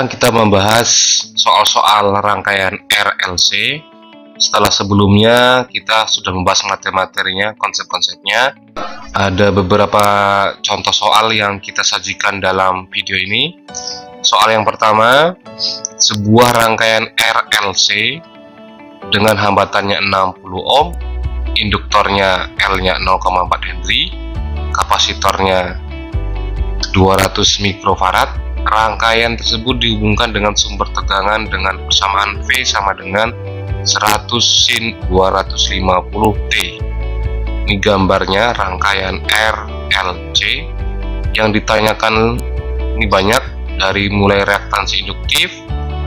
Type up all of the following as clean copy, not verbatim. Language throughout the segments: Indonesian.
Sekarang kita membahas soal-soal rangkaian RLC. Setelah sebelumnya kita sudah membahas materi-materinya, konsep-konsepnya. Ada beberapa contoh soal yang kita sajikan dalam video ini. Soal yang pertama, sebuah rangkaian RLC dengan hambatannya 60 ohm, induktornya L-nya 0,4 Henry, kapasitornya 200 mikrofarad. Rangkaian tersebut dihubungkan dengan sumber tegangan dengan persamaan V sama dengan 100 sin 250 T. Ini gambarnya rangkaian RLC. Yang ditanyakan ini banyak, dari mulai reaktansi induktif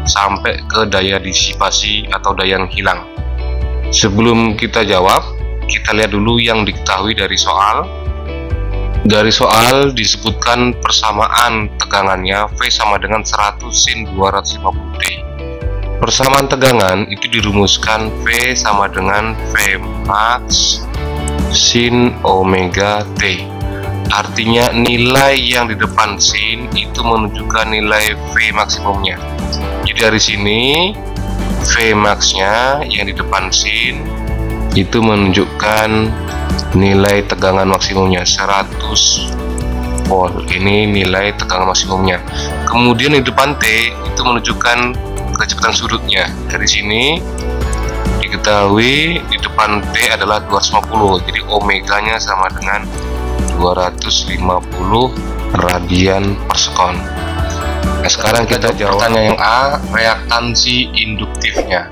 sampai ke daya disipasi atau daya yang hilang. Sebelum kita jawab, kita lihat dulu yang diketahui dari soal. Dari soal disebutkan persamaan tegangannya V sama dengan 100 sin 250 T. Persamaan tegangan itu dirumuskan V sama dengan V max sin omega T. Artinya nilai yang di depan sin itu menunjukkan nilai V maksimumnya. Jadi dari sini V maxnya yang di depan sin itu menunjukkan nilai tegangan maksimumnya 100 volt. Ini nilai tegangan maksimumnya. Kemudian di depan T itu menunjukkan kecepatan surutnya. Dari sini diketahui di depan T adalah 250. Jadi omeganya sama dengan 250 radian per sekon. Nah, sekarang kita jawab pertanyaan yang A, reaktansi induktifnya.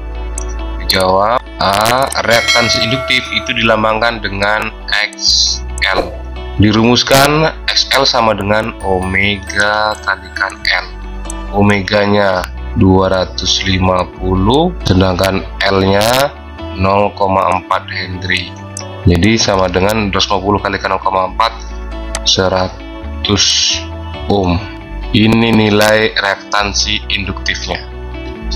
Dijawab A, reaktansi induktif itu dilambangkan dengan XL. Dirumuskan XL sama dengan omega kalikan L. Omeganya 250, sedangkan L-nya 0,4 Henry. Jadi sama dengan 250 kalikan 0,4, 100 ohm. Ini nilai reaktansi induktifnya.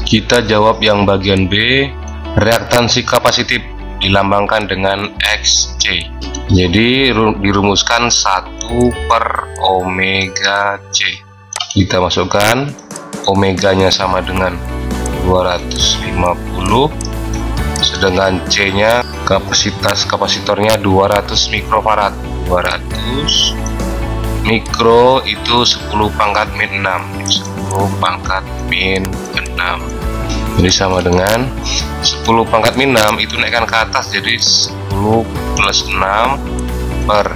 Kita jawab yang bagian B, reaktansi kapasitif dilambangkan dengan XC. Jadi dirumuskan 1 per omega C. Kita masukkan omeganya sama dengan 250, sedangkan C nya kapasitornya 200 mikrofarad. 200 mikro itu 10 pangkat min 6, 10 pangkat min 6. Jadi sama dengan 10 pangkat min 6 itu naikkan ke atas, jadi 10 plus 6 per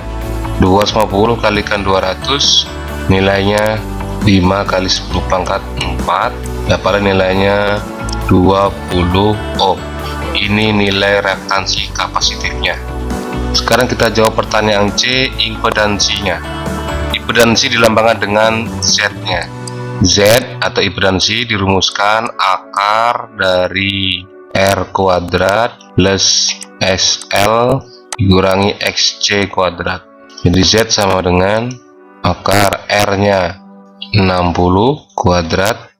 250 kalikan 200, nilainya 5 kali 10 pangkat 4, dapat nilainya 20 ohm. Ini nilai reaktansi kapasitifnya. Sekarang kita jawab pertanyaan C, impedansinya. Impedansi dilambangkan dengan Z-nya. Z atau impedansi dirumuskan akar dari R kuadrat plus SL dikurangi XC kuadrat. Jadi Z sama dengan akar R-nya 60 kuadrat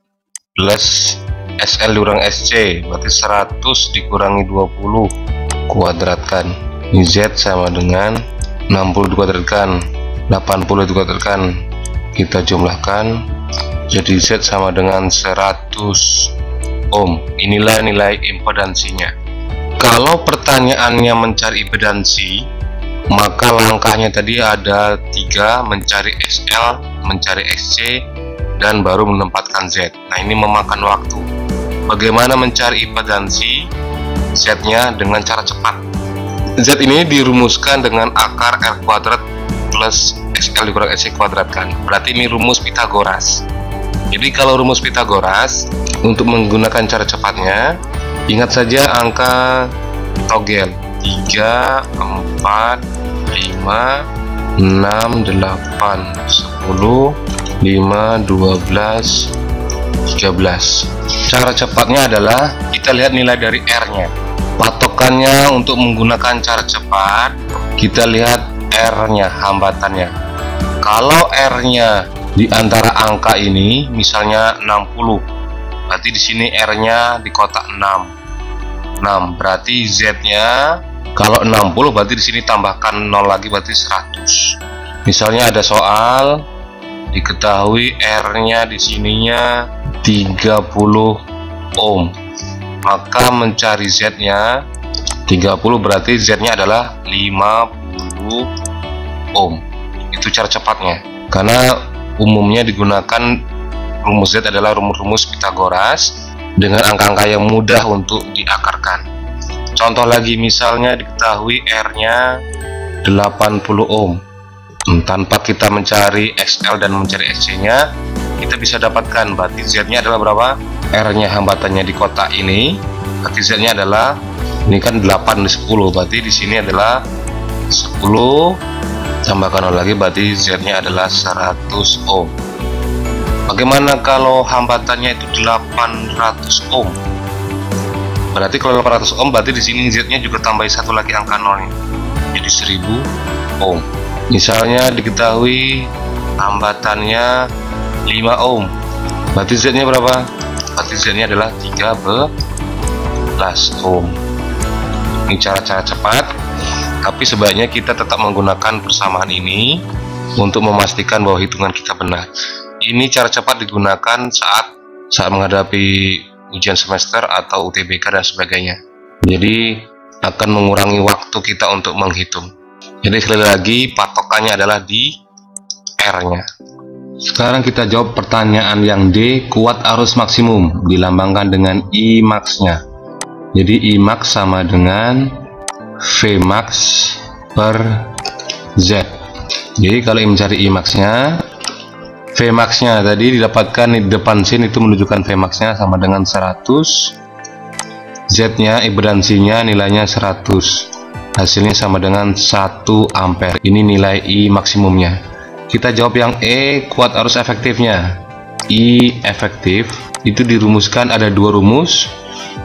plus SL dikurangi SC, berarti 100 dikurangi 20 kuadratkan. Ini Z sama dengan 60 dikuadratkan, 80 dikuadratkan, kita jumlahkan, jadi Z sama dengan 100 ohm. Inilah nilai impedansinya. Kalau pertanyaannya mencari impedansi, maka langkahnya tadi ada 3, mencari SL, mencari XC, dan baru menempatkan Z. Nah, ini memakan waktu. Bagaimana mencari impedansi Z-nya dengan cara cepat? Z ini dirumuskan dengan akar R kuadrat plus XL dikurangi SC kuadrat kan. Berarti ini rumus Pitagoras. Jadi kalau rumus Pitagoras, untuk menggunakan cara cepatnya, ingat saja angka togel 3, 4, 5, 6, 8, 10, 5, 12, 13. Cara cepatnya adalah kita lihat nilai dari R-nya. Patokannya untuk menggunakan cara cepat, kita lihat R-nya, hambatannya. Kalau R-nya di antara angka ini, misalnya 60, berarti di sini R-nya di kotak 6. Berarti Z-nya kalau 60 berarti di sini tambahkan 0 lagi, berarti 100. Misalnya ada soal diketahui R-nya di sininya 30 ohm. Maka mencari Z nya 30 berarti Z nya adalah 50 ohm. Itu cara cepatnya, karena umumnya digunakan rumus Z adalah rumus Pythagoras dengan angka-angka yang mudah untuk diakarkan. Contoh lagi, misalnya diketahui R nya 80 ohm. Tanpa kita mencari XL dan mencari XC nya, kita bisa dapatkan berarti Z nya adalah berapa? R nya hambatannya di kotak ini, berarti Z nya adalah, ini kan 8 di 10, berarti di sini adalah 10 tambahkan lagi, berarti Z nya adalah 100 ohm. Bagaimana kalau hambatannya itu 800 ohm? Berarti kalau 800 ohm berarti di sini Z nya juga tambahi satu lagi angka nolnya, jadi 1000 ohm. Misalnya diketahui hambatannya 5 ohm, berarti Z nya berapa? Berarti Z nya adalah 13 ohm. Ini cara-cara cepat, tapi sebaiknya kita tetap menggunakan persamaan ini untuk memastikan bahwa hitungan kita benar. Ini cara cepat digunakan saat menghadapi ujian semester atau UTBK dan sebagainya. Jadi akan mengurangi waktu kita untuk menghitung. Jadi sekali lagi patokannya adalah di R nya. Sekarang kita jawab pertanyaan yang D. Kuat arus maksimum dilambangkan dengan I max nya. Jadi I max sama dengan V max per Z. Jadi kalau ingin mencari I max nya, V max nya tadi didapatkan di depan sini, itu menunjukkan V max nya sama dengan 100, Z nya impedansinya nilainya 100, hasilnya sama dengan 1 ampere. Ini nilai I maksimumnya. Kita jawab yang E. Kuat arus efektifnya. I efektif itu dirumuskan ada dua rumus,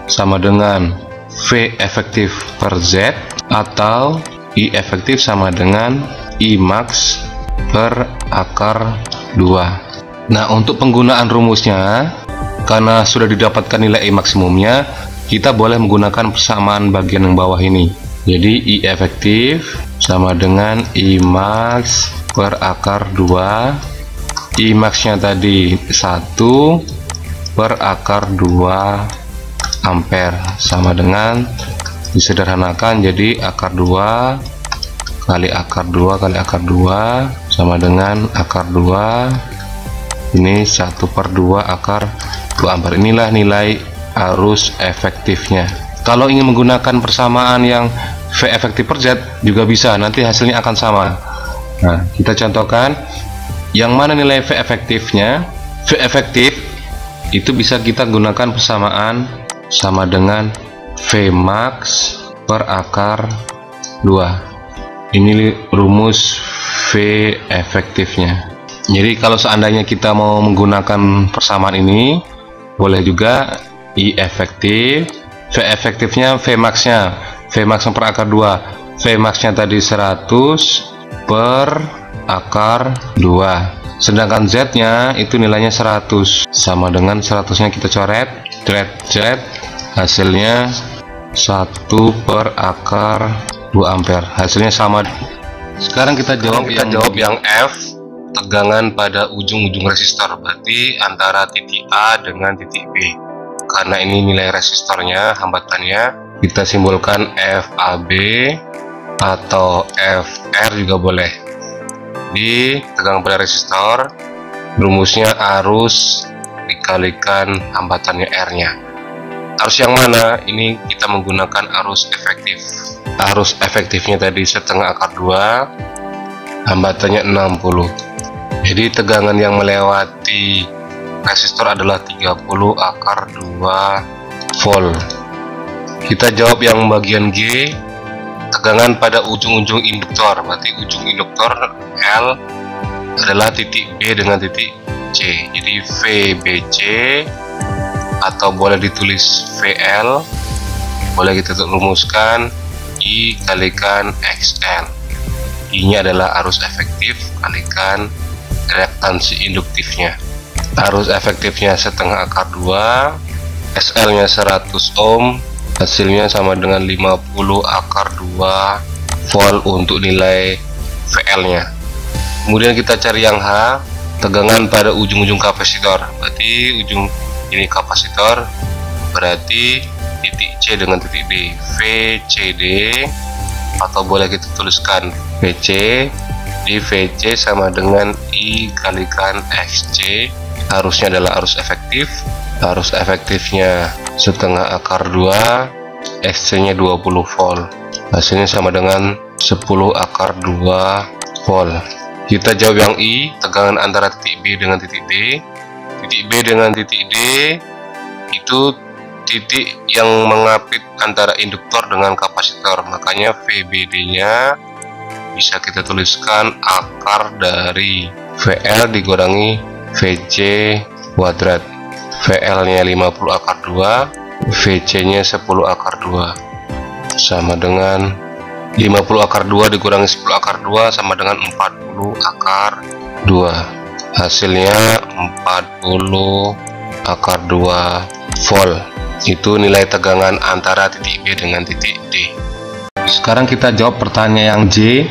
sama dengan V efektif per Z atau I efektif sama dengan I max per akar 2. Nah, untuk penggunaan rumusnya, karena sudah didapatkan nilai I maksimumnya, kita boleh menggunakan persamaan bagian yang bawah ini. Jadi I efektif sama dengan I max per akar 2. I max nya tadi 1 per akar 2 ampere, sama dengan, disederhanakan jadi akar 2 kali akar 2 kali akar 2 sama dengan akar 2, ini 1 per 2 akar 2 ampere. Inilah nilai arus efektifnya. Kalau ingin menggunakan persamaan yang V efektif per Z juga bisa, nanti hasilnya akan sama. Nah, kita contohkan yang mana nilai V efektifnya. V efektif itu bisa kita gunakan persamaan sama dengan V max per akar 2. Ini rumus V efektifnya. Jadi kalau seandainya kita mau menggunakan persamaan ini, boleh juga I efektif, V efektifnya V max nya, V max per akar 2, V max nya tadi 100 per akar 2, sedangkan Z nya itu nilainya 100, sama dengan 100 nya kita coret, Z, hasilnya 1 per akar 2 ampere, hasilnya sama. Sekarang kita jawab yang F, tegangan pada ujung-ujung resistor, berarti antara titik A dengan titik B. Karena ini nilai resistornya, hambatannya, kita simbolkan FAB atau FR juga boleh. Di tegangan pada resistor, rumusnya arus dikalikan hambatannya R nya. Arus yang mana? Ini kita menggunakan arus efektif. Arus efektifnya tadi setengah akar 2, hambatannya 60. Jadi tegangan yang melewati resistor adalah 30 akar 2 volt. Kita jawab yang bagian G, tegangan pada ujung-ujung induktor, berarti ujung induktor L adalah titik B dengan titik C. Jadi VBC atau boleh ditulis VL, boleh kita rumuskan I kalikan XL. I nya adalah arus efektif kalikan reaktansi induktifnya. Arus efektifnya setengah akar 2, SL nya 100 ohm, hasilnya sama dengan 50 akar 2 volt untuk nilai VL nya. Kemudian kita cari yang H, tegangan pada ujung-ujung kapasitor, berarti ujung ini kapasitor, berarti titik C dengan titik D, VCD, atau boleh kita tuliskan VC. Di VC sama dengan I kalikan XC. Arusnya adalah arus efektif. Arus efektifnya setengah akar 2, XC nya 20 volt. Hasilnya sama dengan 10 akar 2 volt. Kita jawab yang I, tegangan antara titik B dengan titik D. Titik B dengan titik D itu titik yang mengapit antara induktor dengan kapasitor, makanya VBD nya bisa kita tuliskan akar dari VL dikurangi VC kuadrat. VL nya 50 akar 2, VC nya 10 akar 2, sama dengan 50 akar 2 dikurangi 10 akar 2 sama dengan 40 akar 2. Hasilnya 40 akar 2 volt. Itu nilai tegangan antara titik B dengan titik D. Sekarang kita jawab pertanyaan yang J,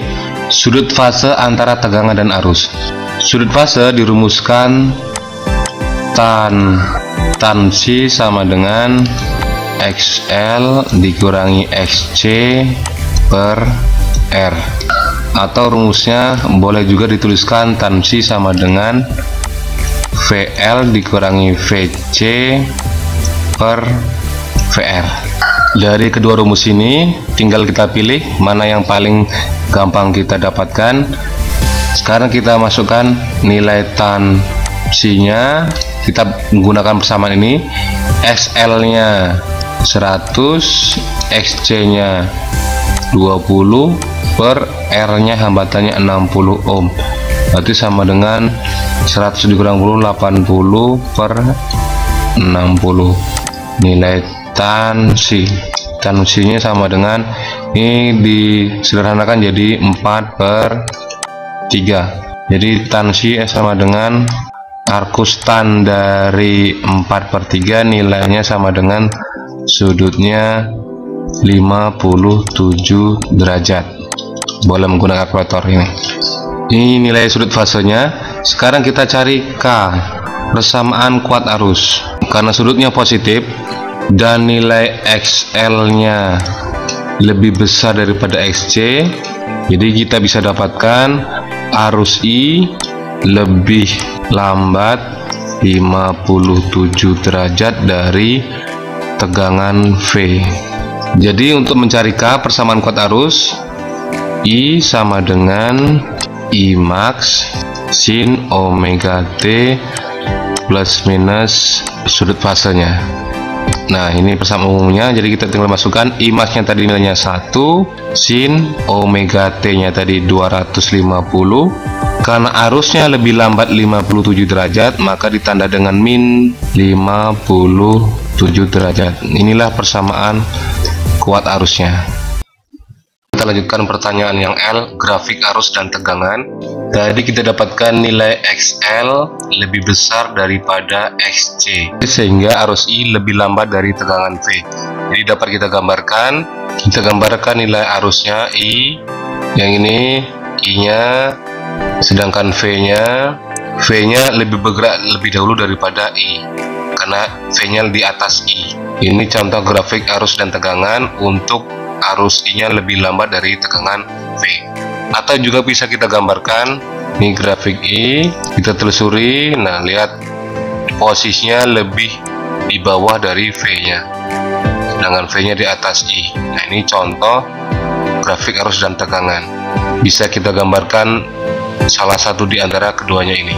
sudut fase antara tegangan dan arus. Sudut fase dirumuskan tan C sama dengan XL dikurangi XC per R, atau rumusnya boleh juga dituliskan tan C sama dengan VL dikurangi VC per VR. Dari kedua rumus ini tinggal kita pilih mana yang paling gampang kita dapatkan. Sekarang kita masukkan nilai tan C nya, kita menggunakan persamaan ini. XL nya 100, XC nya 20 per R nya hambatannya 60 ohm, berarti sama dengan 100 dikurang 80 per 60. Nilai tan C nya sama dengan, ini disederhanakan jadi 4 per 3, jadi tan C sama dengan arcus tan dari 4 per 3, nilainya sama dengan sudutnya 57 derajat. Boleh menggunakan kalkulator ini. Ini nilai sudut fasenya. Sekarang kita cari K, persamaan kuat arus. Karena sudutnya positif dan nilai XL nya lebih besar daripada XC, jadi kita bisa dapatkan arus I lebih lambat 57 derajat dari tegangan V. Jadi untuk mencari K, persamaan kuat arus, I sama dengan I max sin omega T plus minus sudut fasenya. Nah, ini persamaan umumnya, jadi kita tinggal masukkan I max nya tadi nilainya 1, sin omega T nya tadi 250. Karena arusnya lebih lambat 57 derajat, maka ditanda dengan min 57 derajat. Inilah persamaan kuat arusnya. Kita lanjutkan pertanyaan yang L, grafik arus dan tegangan. Tadi kita dapatkan nilai XL lebih besar daripada XC, sehingga arus I lebih lambat dari tegangan V. Jadi dapat kita gambarkan nilai arusnya I, yang ini I-nya, sedangkan V-nya lebih bergerak lebih dahulu daripada I, karena V-nya di atas I. Ini contoh grafik arus dan tegangan untuk arus I-nya lebih lambat dari tegangan V. Atau juga bisa kita gambarkan, ini grafik I, kita telusuri, nah lihat posisinya lebih di bawah dari V-nya, sedangkan V-nya di atas I. Nah, ini contoh grafik arus dan tegangan. Bisa kita gambarkan salah satu di antara keduanya ini,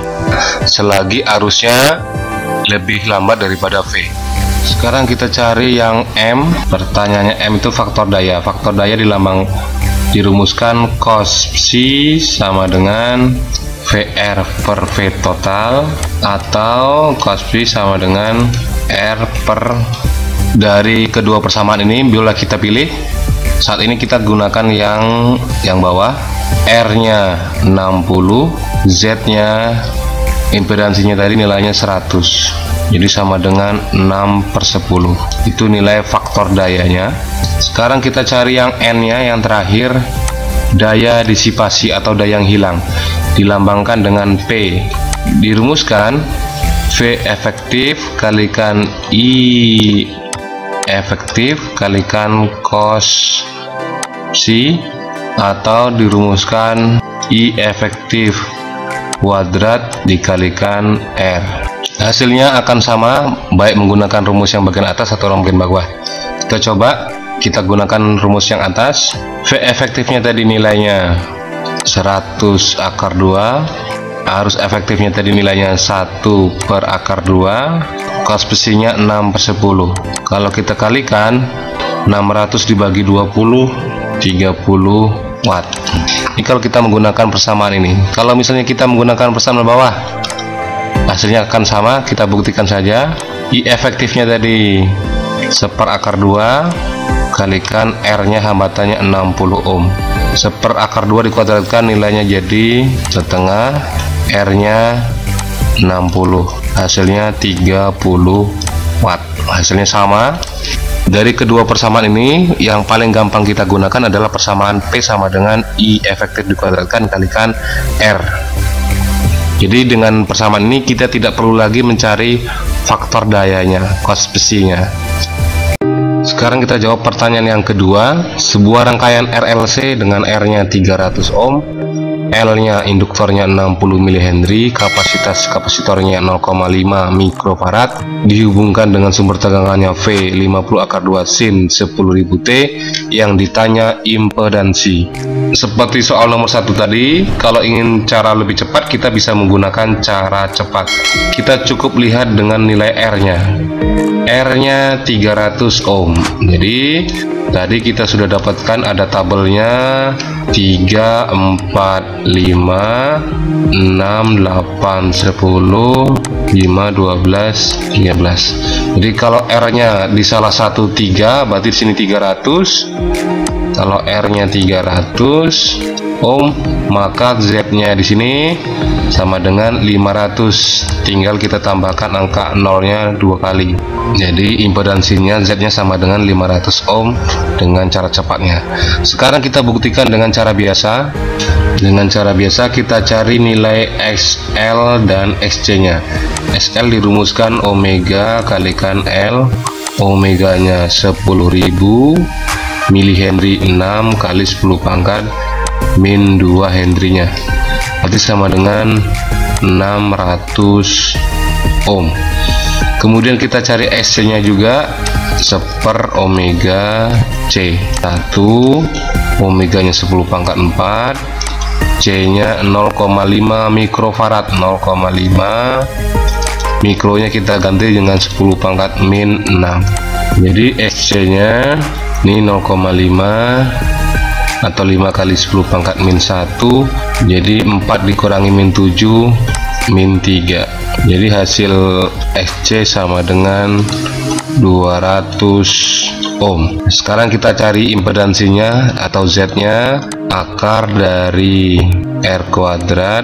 selagi arusnya lebih lambat daripada V. Sekarang kita cari yang M. Pertanyaannya M itu faktor daya. Faktor daya dirumuskan cos C sama dengan VR per V total, atau cos B sama dengan R per. Dari kedua persamaan ini bila kita pilih, saat ini kita gunakan yang bawah. R nya 60, Z nya impedansinya tadi nilainya 100, jadi sama dengan 6/10. Itu nilai faktor dayanya. Sekarang kita cari yang N nya, yang terakhir, daya disipasi atau daya yang hilang, dilambangkan dengan P. Dirumuskan V efektif kalikan I efektif kalikan cos psi, atau dirumuskan I efektif kuadrat dikalikan R. Hasilnya akan sama baik menggunakan rumus yang bagian atas atau bagian bawah. Kita coba, kita gunakan rumus yang atas. V efektifnya tadi nilainya 100 akar 2, arus efektifnya tadi nilainya 1 per akar 2, cos psinya 6/10. Kalau kita kalikan 600 dibagi 20, 30 watt. Ini kalau kita menggunakan persamaan ini. Kalau misalnya kita menggunakan persamaan bawah, hasilnya akan sama. Kita buktikan saja. I efektifnya tadi 1 per akar 2 kalikan R nya hambatannya 60 ohm. 1 per akar 2 dikuadratkan nilainya jadi setengah, R nya 60, hasilnya 30 watt. Hasilnya sama. Dari kedua persamaan ini, yang paling gampang kita gunakan adalah persamaan P sama dengan I efektif dikuadratkan kalikan R. Jadi dengan persamaan ini kita tidak perlu lagi mencari faktor dayanya, cos psi-nya. Sekarang kita jawab pertanyaan yang kedua. Sebuah rangkaian RLC dengan R-nya 300 ohm, L-nya induktornya 60 mH, kapasitas kapasitornya 0,5 mikrofarad, dihubungkan dengan sumber tegangannya V 50 akar 2 sin 10.000 T, yang ditanya impedansi. Seperti soal nomor 1 tadi, kalau ingin cara lebih cepat kita bisa menggunakan cara cepat. Kita cukup lihat dengan nilai R-nya. R-nya 300 ohm. Jadi tadi kita sudah dapatkan ada tabelnya 3, 4, 5, 6, 8, 10, 5, 12, 13. Jadi kalau R-nya di salah satu 3, berarti di sini 300. Kalau R-nya 300 ohm, maka Z-nya di sini sama dengan 500. Tinggal kita tambahkan angka 0-nya 2 kali. Jadi impedansinya Z-nya sama dengan 500 ohm dengan cara cepatnya. Sekarang kita buktikan dengan cara biasa. Dengan cara biasa kita cari nilai XL dan XC-nya. XL dirumuskan omega kalikan L. Omeganya 10.000, milihenry 6 kali 10 pangkat min 2 henry-nya. Berarti sama dengan 600 ohm. Kemudian kita cari SC-nya juga, 1 per omega C. 1, omeganya 10 pangkat 4, C-nya 0,5 mikrofarad. 0,5 mikronya kita ganti dengan 10 pangkat min 6. Jadi SC-nya ini 0,5 atau 5 kali 10 pangkat min 1, jadi 4 dikurangi min 7 min 3. Jadi hasil XC sama dengan 200 ohm. Sekarang kita cari impedansinya atau Z-nya. Akar dari R kuadrat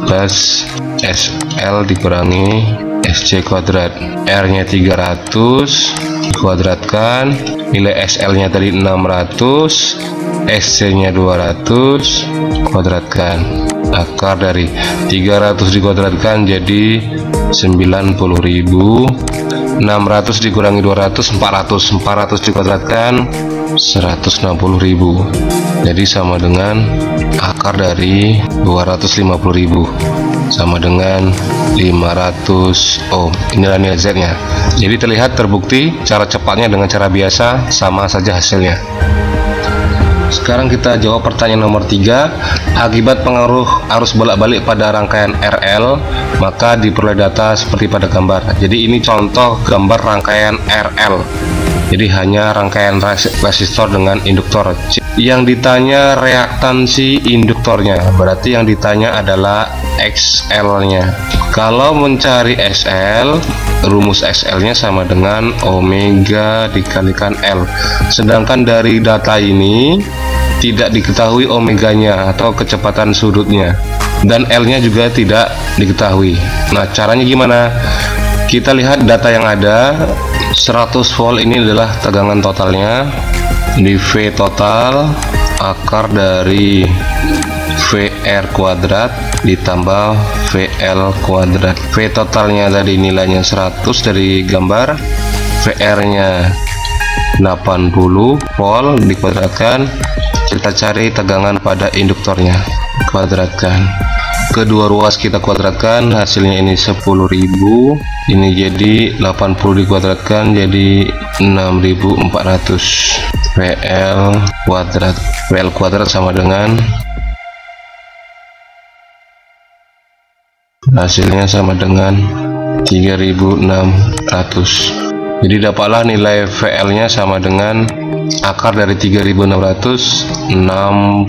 plus SL dikurangi SC kuadrat. R-nya 300 dikuadratkan, nilai SL-nya tadi 600, SC-nya 200 kuadratkan. Akar dari 300 dikuadratkan jadi 90.000. 600 dikurangi 200, 400 dikuadratkan 160.000. Jadi sama dengan akar dari 250.000 sama dengan 500 ohm. Inilah nilai Z-nya. Jadi terlihat terbukti cara cepatnya dengan cara biasa sama saja hasilnya. Sekarang kita jawab pertanyaan nomor 3. Akibat pengaruh arus bolak-balik pada rangkaian RL, maka diperoleh data seperti pada gambar. Jadi ini contoh gambar rangkaian RL. Jadi hanya rangkaian resistor dengan induktor. Yang ditanya reaktansi induktornya, berarti yang ditanya adalah XL-nya. Kalau mencari XL, rumus XL-nya sama dengan omega dikalikan L. Sedangkan dari data ini tidak diketahui omeganya atau kecepatan sudutnya, dan L-nya juga tidak diketahui. Nah, caranya gimana? Kita lihat data yang ada. 100 volt ini adalah tegangan totalnya, di V total akar dari VR kuadrat ditambah VL kuadrat. V totalnya tadi nilainya 100 dari gambar, VR nya 80 volt dikuadratkan. Kita cari tegangan pada induktornya, kuadratkan. Kedua ruas kita kuadratkan, hasilnya ini 10.000, ini jadi 80 dikuadratkan jadi 6.400. VL kuadrat sama dengan, hasilnya sama dengan 3.600. jadi dapatlah nilai VL nya sama dengan akar dari 3.660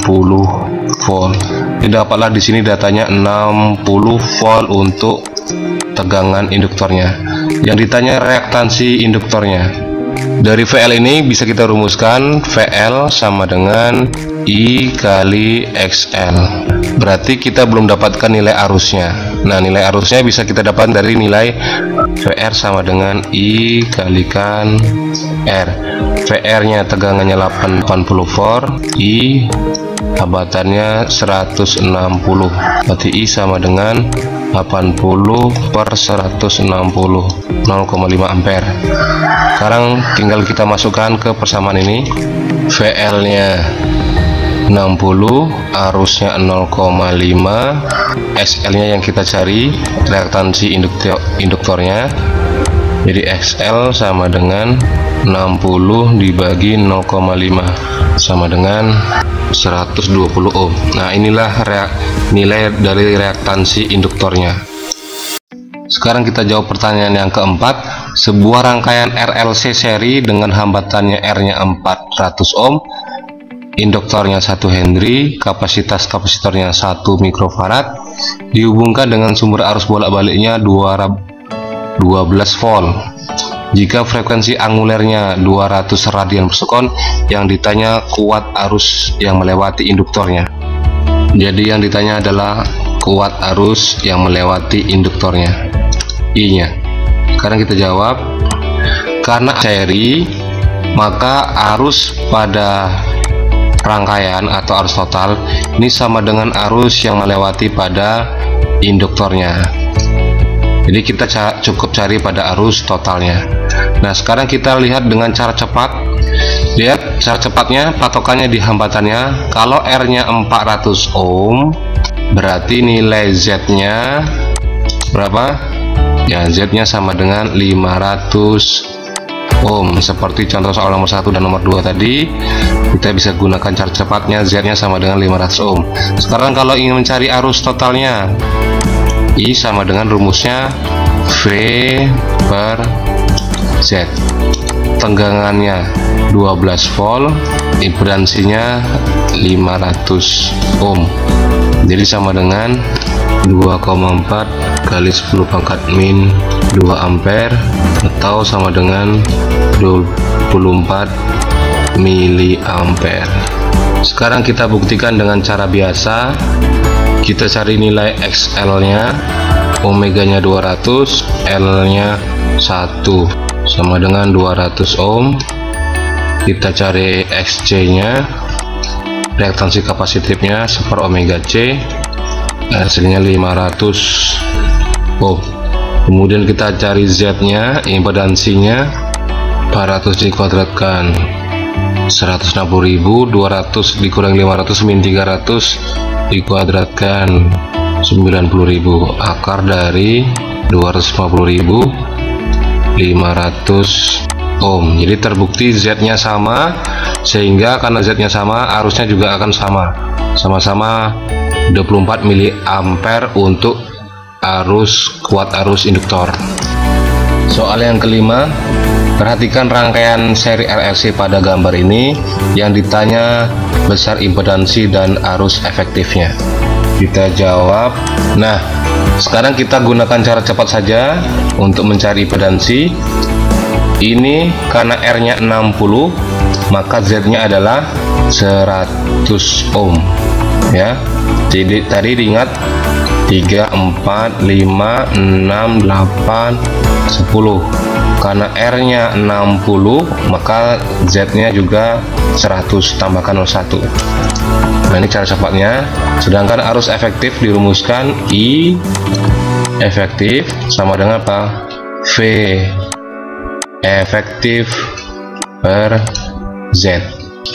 volt. Jadi dapatlah di sini datanya 60 volt untuk tegangan induktornya. Yang ditanya reaktansi induktornya. Dari VL ini bisa kita rumuskan VL sama dengan I kali XL. Berarti kita belum dapatkan nilai arusnya. Nah, nilai arusnya bisa kita dapat dari nilai VR sama dengan I kalikan R. VR nya tegangannya 80 volt, I hambatannya 160, berarti I sama dengan 80 per 160, 0,5 ampere. Sekarang tinggal kita masukkan ke persamaan ini. VL nya 60, arusnya 0,5, XL nya yang kita cari, reaktansi induktornya. Jadi XL sama dengan 60 dibagi 0,5 sama dengan 120 ohm. Nah, inilah nilai dari reaktansi induktornya. Sekarang kita jawab pertanyaan yang keempat. Sebuah rangkaian RLC seri dengan hambatannya R-nya 400 ohm, induktornya 1 Henry, kapasitas kapasitornya 1 mikrofarad, dihubungkan dengan sumber arus bolak-baliknya 12 volt. Jika frekuensi angulernya 200 radian per sekon, yang ditanya kuat arus yang melewati induktornya. Jadi yang ditanya adalah kuat arus yang melewati induktornya, I-nya. Sekarang kita jawab. Karena seri, maka arus pada rangkaian atau arus total ini sama dengan arus yang melewati pada induktornya. Jadi kita cukup cari pada arus totalnya. Nah, sekarang kita lihat dengan cara cepat. Lihat cara cepatnya, patokannya di hambatannya. Kalau R-nya 400 ohm, berarti nilai Z-nya berapa? Ya, Z-nya sama dengan 500 ohm. Seperti contoh soal nomor 1 dan nomor 2 tadi, kita bisa gunakan cara cepatnya, Z-nya sama dengan 500 ohm. Sekarang kalau ingin mencari arus totalnya, I sama dengan rumusnya V per Z. Tegangannya 12 volt, impedansinya 500 ohm. Jadi sama dengan 2,4 kali 10 pangkat min 2 ampere atau sama dengan 24 miliampere. Sekarang kita buktikan dengan cara biasa. Kita cari nilai XL nya, omega nya 200, L nya 1 sama dengan 200 ohm. Kita cari XC nya, reaktansi kapasitifnya 1 per omega C, hasilnya 500 ohm. Kemudian kita cari Z nya, impedansinya 400 dikuadratkan 160.000, 200 dikurangi 500 min 300 dikuadratkan 90.000, akar dari 250.000 500 ohm. Jadi terbukti Z nya sama, sehingga karena Z nya sama, arusnya juga akan sama-sama 24 miliampere untuk kuat arus induktor. Soal yang kelima, perhatikan rangkaian seri RLC pada gambar ini. Yang ditanya besar impedansi dan arus efektifnya. Kita jawab. Nah, sekarang kita gunakan cara cepat saja untuk mencari impedansi. Ini karena R nya 60, maka Z nya adalah 100 ohm ya. Jadi tadi diingat 3, 4, 5, 6, 8, 10. Karena R-nya 60, maka Z-nya juga 100, tambahkan 01. Nah, ini cara cepatnya. Sedangkan arus efektif dirumuskan I efektif sama dengan apa? V efektif per Z.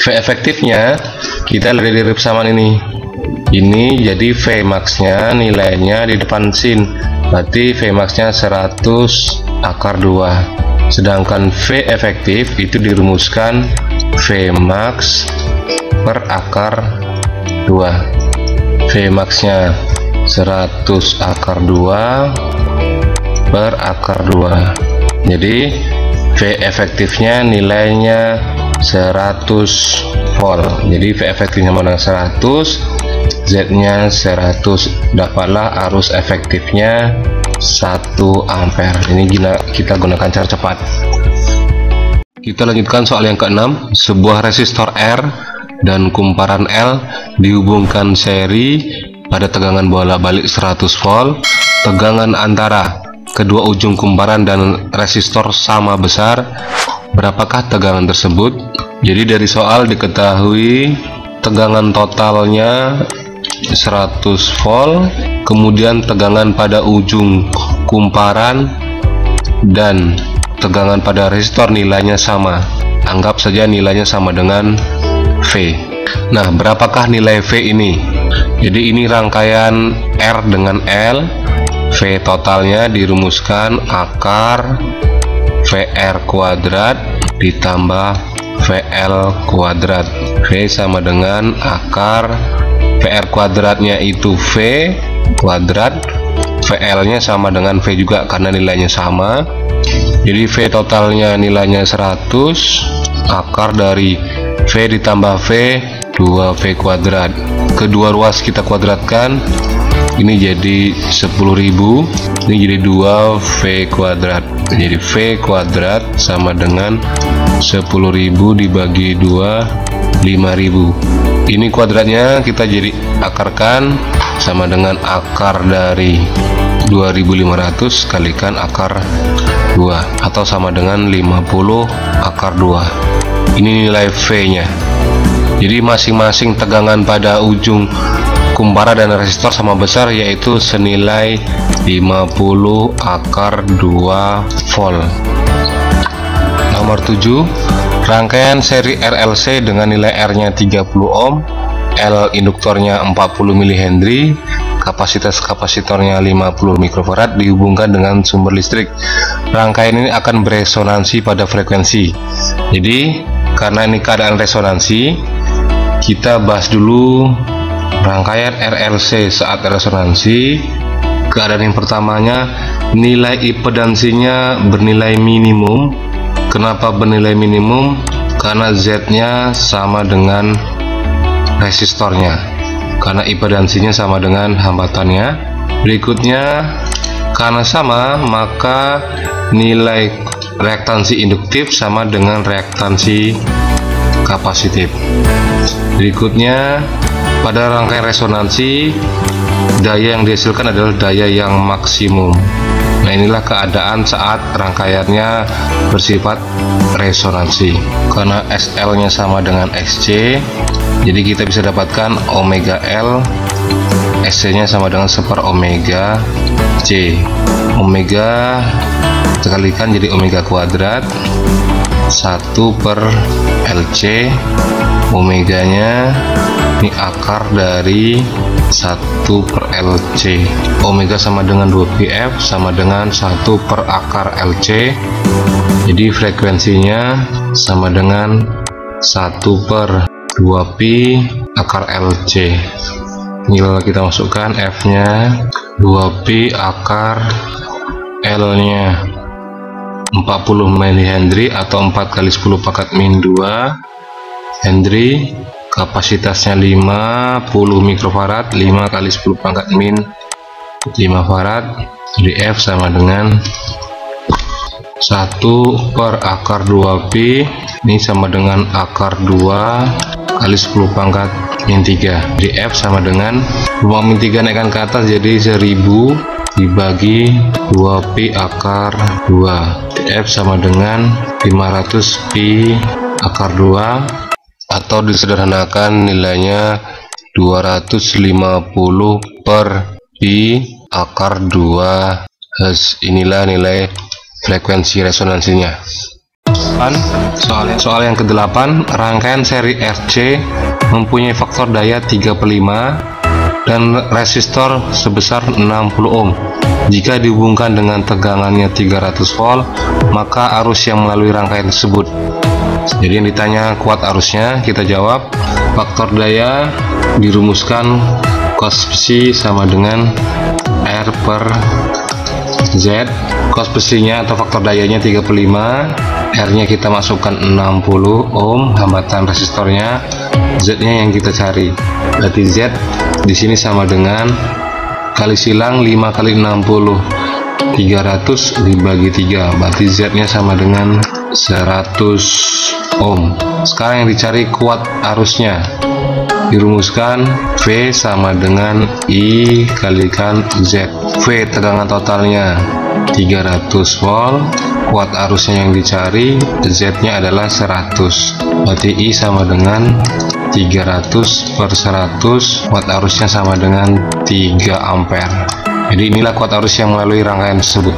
V efektifnya kita lihat dari persamaan ini. Ini jadi V max-nya nilainya di depan sin. Berarti V max-nya 100 akar 2. Sedangkan V efektif itu dirumuskan V max per akar 2. V max-nya 100 akar 2 per akar 2. Jadi V efektifnya nilainya 100 volt. Jadi V efektifnya mana 100, Z-nya 100. Dapatlah arus efektifnya 1 ampere. Ini kita gunakan cara cepat. Kita lanjutkan soal yang ke-6. Sebuah resistor R dan kumparan L dihubungkan seri pada tegangan bolak-balik 100 volt. Tegangan antara kedua ujung kumparan dan resistor sama besar. Berapakah tegangan tersebut? Jadi dari soal diketahui tegangan totalnya 100 volt, kemudian tegangan pada ujung kumparan dan tegangan pada resistor nilainya sama. Anggap saja nilainya sama dengan V. Nah, berapakah nilai V ini? Jadi ini rangkaian R dengan L. V totalnya dirumuskan akar VR kuadrat ditambah VL kuadrat. V sama dengan akar VR kuadratnya itu V kuadrat, VL nya sama dengan V juga karena nilainya sama. Jadi V totalnya nilainya 100, akar dari V ditambah V 2V kuadrat. Kedua ruas kita kuadratkan, ini jadi 10.000, ini jadi 2V kuadrat. Jadi V kuadrat sama dengan 10.000 dibagi 2, 5.000. Ini kuadratnya kita jadi akarkan sama dengan akar dari 2500 kalikan akar 2 atau sama dengan 50 akar 2. Ini nilai V nya. Jadi masing-masing tegangan pada ujung kumparan dan resistor sama besar, yaitu senilai 50 akar 2 volt. Nomor 7, rangkaian seri RLC dengan nilai R-nya 30 ohm, L induktornya 40 mH, kapasitas kapasitornya 50 mikrofarad dihubungkan dengan sumber listrik. Rangkaian ini akan beresonansi pada frekuensi. Jadi karena ini keadaan resonansi, kita bahas dulu rangkaian RLC saat resonansi. Keadaan yang pertamanya, nilai impedansinya bernilai minimum. Kenapa bernilai minimum? Karena Z-nya sama dengan resistornya, karena impedansinya sama dengan hambatannya. Berikutnya, karena sama, maka nilai reaktansi induktif sama dengan reaktansi kapasitif. Berikutnya, pada rangkaian resonansi, daya yang dihasilkan adalah daya yang maksimum. Nah, inilah keadaan saat rangkaiannya bersifat resonansi. Karena SL nya sama dengan XC, jadi kita bisa dapatkan omega L, SC nya sama dengan 1/omega C. Omega kita kalikan jadi omega kuadrat 1/LC. Omeganya ini akar dari 1/LC. Omega sama dengan 2πf sama dengan 1 per akar LC. Jadi frekuensinya sama dengan 1/2π akar LC. Tinggal kita masukkan F nya 2π akar L nya 40 mH atau 4 kali 10 pangkat min 2 Henry. Kapasitasnya 50 mikrofarad, 5 kali 10 pangkat min 5 farad. Jadi F sama dengan 1 per akar 2π, ini sama dengan akar 2 kali 10 pangkat min 3. Jadi F sama dengan 2 min 3 naikkan ke atas jadi 1000 dibagi 2π akar 2. F sama dengan 500 pi akar 2, atau disederhanakan nilainya 250 per pi akar 2 Hz. Inilah nilai frekuensi resonansinya. Soal yang ke-8, rangkaian seri RC mempunyai faktor daya 35 dan resistor sebesar 60 ohm. Jika dihubungkan dengan tegangannya 300 volt, maka arus yang melalui rangkaian tersebut. Jadi yang ditanya kuat arusnya, kita jawab faktor daya dirumuskan cos psi sama dengan R per Z. Cos psi-nya atau faktor dayanya 35, R-nya kita masukkan 60 ohm, hambatan resistornya, Z-nya yang kita cari. Berarti Z di sini sama dengan kali silang 5 kali 60, 300 dibagi 3, berarti Z-nya sama dengan 100 ohm. Sekarang yang dicari kuat arusnya, dirumuskan V sama dengan I kalikan Z. V tegangan totalnya 300 volt, kuat arusnya yang dicari, Z-nya adalah 100, berarti I sama dengan 300 per 100, kuat arusnya sama dengan 3 ampere. Jadi inilah kuat arus yang melalui rangkaian tersebut.